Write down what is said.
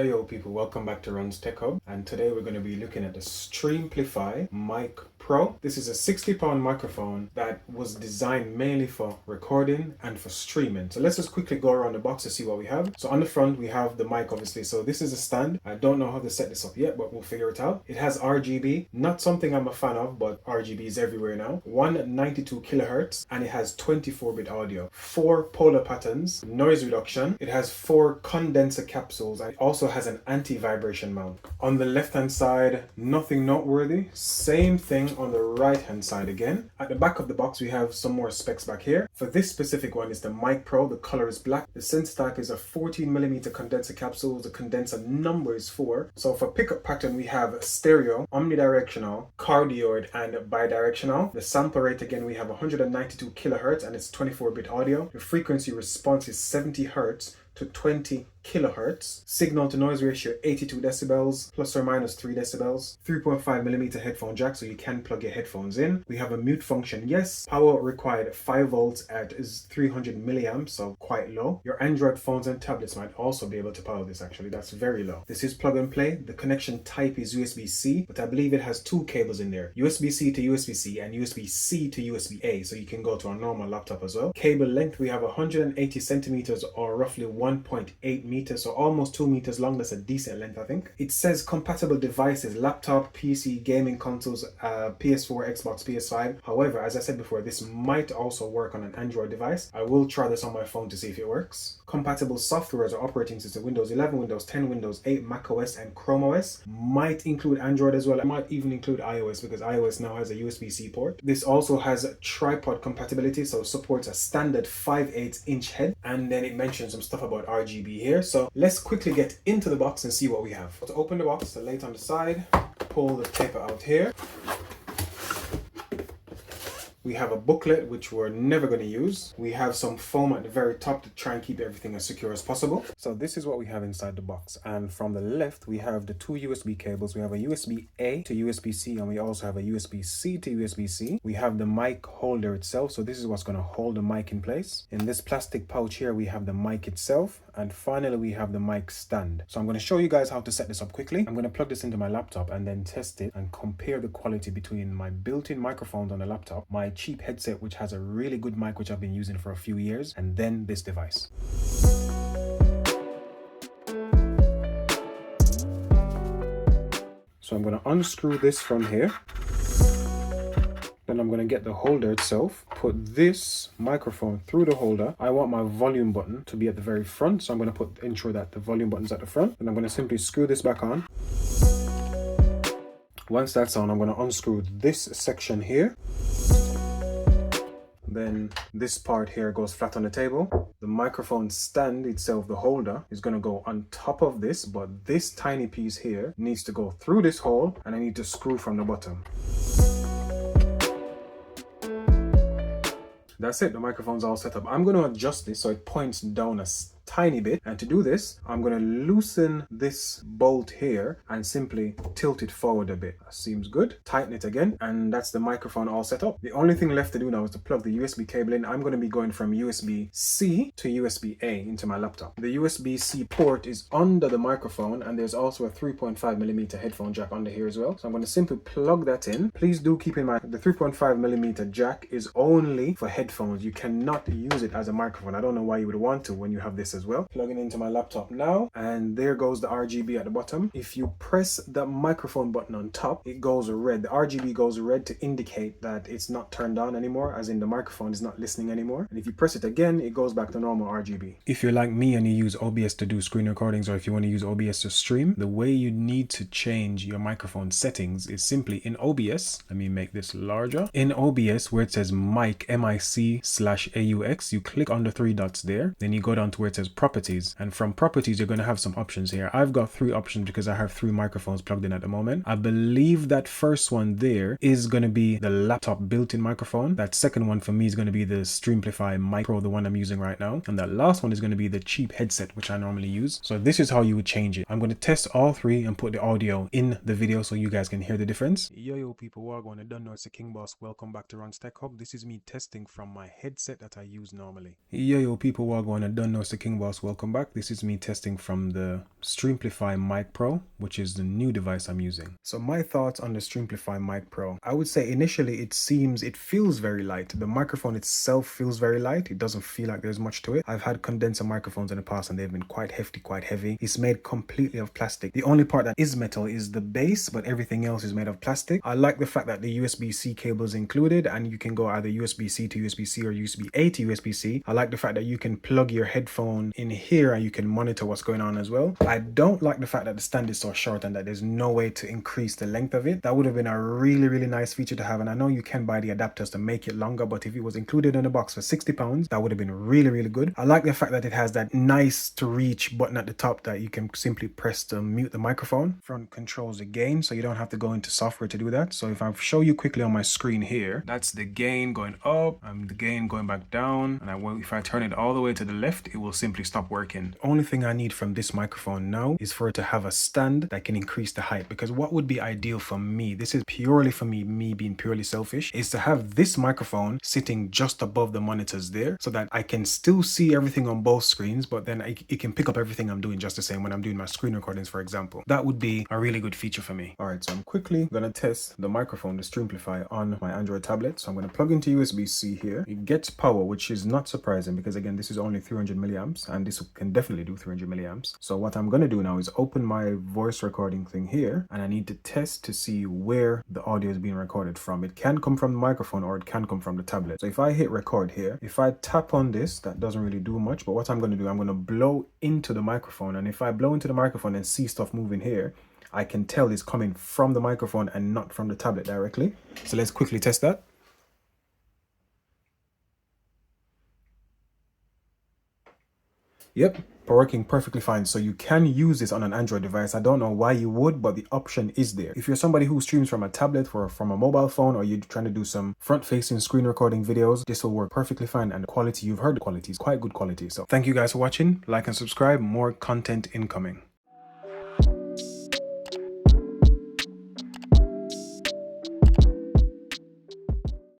Yo people, welcome back to Ron's Tech Hub, and today we're going to be looking at the Streamplify Mic Pro. This is a 60-pound microphone that was designed mainly for recording and for streaming. So let's just quickly go around the box to see what we have. So on the front we have the mic, obviously. So this is a stand. I don't know how to set this up yet, but we'll figure it out. It has RGB, not something I'm a fan of, but RGB is everywhere now. 192 kilohertz, and it has 24-bit audio, 4 polar patterns, noise reduction. It has 4 condenser capsules, and it also has an anti-vibration mount. On the left hand side, nothing noteworthy. Same thing on the right hand side again. At the back of the box we have some more specs back here. For this specific one, it's the Mic Pro. The color is black. The sensor stack is a 14mm condenser capsule. The condenser number is 4. So for pickup pattern we have stereo, omnidirectional, cardioid, and bidirectional. The sample rate again, we have 192 kilohertz and it's 24-bit audio. The frequency response is 70 hertz to 20 kilohertz. Signal to noise ratio 82 decibels plus or minus 3 decibels. 3.5mm headphone jack, so you can plug your headphones in. We have a mute function, yes. Power required 5 volts at 300 milliamps, so quite low. Your Android phones and tablets might also be able to power this. Actually, that's very low. This is plug and play. The connection type is USB-C, but I believe it has 2 cables in there, USB-C to USB-C and USB-C to USB-A, so you can go to a normal laptop as well. Cable length, we have 180 centimeters or roughly 1.8 meters, so almost 2 meters long. That's a decent length, I think. It says compatible devices: laptop, PC, gaming consoles, PS4, Xbox, PS5. However, as I said before, this might also work on an Android device. I will try this on my phone to see if it works. Compatible softwares or operating system: Windows 11, Windows 10, Windows 8, Mac OS, and Chrome OS. Might include Android as well. It might even include iOS, because iOS now has a USB-C port. This also has tripod compatibility, so supports a standard 5/8 inch head. And then it mentions some stuff about RGB here. So let's quickly get into the box and see what we have. To open the box, lay it on the side, pull the paper out here. We have a booklet, which we're never going to use. We have some foam at the very top to try and keep everything as secure as possible. So this is what we have inside the box. And from the left, we have the 2 USB cables. We have a USB-A to USB-C, and we also have a USB-C to USB-C. We have the mic holder itself. So this is what's going to hold the mic in place. In this plastic pouch here, we have the mic itself. And finally, we have the mic stand. So I'm going to show you guys how to set this up quickly. I'm going to plug this into my laptop and then test it and compare the quality between my built-in microphones on the laptop, my cheap headset, which has a really good mic, which I've been using for a few years, and then this device. So I'm going to unscrew this from here. Then I'm going to get the holder itself, put this microphone through the holder. I want my volume button to be at the very front, so I'm going to ensure that the volume button's at the front. And I'm going to simply screw this back on. Once that's on, I'm going to unscrew this section here. Then this part here goes flat on the table. The microphone stand itself, the holder, is going to go on top of this, but this tiny piece here needs to go through this hole, and I need to screw from the bottom. That's it, the microphone's all set up. I'm going to adjust this so it points down a tiny bit, and to do this I'm going to loosen this bolt here and simply tilt it forward a bit. That seems good. Tighten it again, and that's the microphone all set up. The only thing left to do now is to plug the USB cable in. I'm going to be going from USB-C to USB-A into my laptop. The USB-C port is under the microphone, and there's also a 3.5mm headphone jack under here as well. So I'm going to simply plug that in. Please do keep in mind the 3.5mm jack is only for headphones. You cannot use it as a microphone. I don't know why you would want to when you have this as well. Plugging into my laptop now, and there goes the RGB at the bottom. If you press the microphone button on top, it goes red. The RGB goes red to indicate that it's not turned on anymore, as in the microphone is not listening anymore. And if you press it again, it goes back to normal RGB. If you're like me and you use OBS to do screen recordings, or if you want to use OBS to stream, the way you need to change your microphone settings is simply in OBS. Let me make this larger. In OBS, where it says mic, MIC/AUX, you click on the 3 dots there. Then you go down to where it says properties, and from properties you're going to have some options here. I've got 3 options because I have 3 microphones plugged in at the moment. I believe that first one there is going to be the laptop built-in microphone. That second one for me is going to be the Streamplify Mic Pro, the one I'm using right now, and that last one is going to be the cheap headset which I normally use. So this is how you would change it. I'm going to test all 3 and put the audio in the video so you guys can hear the difference. Yo people, welcome. I don't know, it's the King Boss. Welcome back to Ron's Tech Hub. This is me testing from my headset that I use normally. Yo people, welcome. I don't know, it's the King everyone, welcome back. This is me testing from the Streamplify Mic Pro, which is the new device I'm using. So my thoughts on the Streamplify Mic Pro. I would say initially it feels very light. The microphone itself feels very light. It doesn't feel like there's much to it. I've had condenser microphones in the past and they've been quite hefty, quite heavy. It's made completely of plastic. The only part that is metal is the base, but everything else is made of plastic. I like the fact that the USB-C cable is included and you can go either USB-C to USB-C or USB-A to USB-C. I like the fact that you can plug your headphone in here and you can monitor what's going on as well. I don't like the fact that the stand is so short and that there's no way to increase the length of it. That would have been a really nice feature to have, and I know you can buy the adapters to make it longer, but if it was included in the box for £60, that would have been really good. I like the fact that it has that nice to reach button at the top that you can simply press to mute the microphone. Front controls the gain, so you don't have to go into software to do that. So if I show you quickly on my screen here, that's the gain going up and the gain going back down, and if I turn it all the way to the left, it will simply stop working. The only thing I need from this microphone now is for it to have a stand that can increase the height, because what would be ideal for me, this is purely for me being purely selfish, is to have this microphone sitting just above the monitors there so that I can still see everything on both screens, but then it can pick up everything I'm doing just the same when I'm doing my screen recordings, for example. That would be a really good feature for me. Alright, so I'm quickly gonna test the microphone, the Streamplify, on my Android tablet. So I'm gonna plug into USB-C here. It gets power, which is not surprising because again, this is only 300 milliamps and this can definitely do 300 milliamps. So what I'm going to do now is open my voice recording thing here, and I need to test to see where the audio is being recorded from. It can come from the microphone or it can come from the tablet. So if I hit record here, if I tap on this, that doesn't really do much, but what I'm going to do, I'm going to blow into the microphone, and if I blow into the microphone and see stuff moving here, I can tell it's coming from the microphone and not from the tablet directly. So let's quickly test that. Yep, working perfectly fine. So you can use this on an Android device. I don't know why you would, but the option is there. If you're somebody who streams from a tablet or from a mobile phone, or you're trying to do some front-facing screen recording videos, this will work perfectly fine. And the quality, you've heard the quality is quite good quality. So thank you guys for watching. Like and subscribe. More content incoming.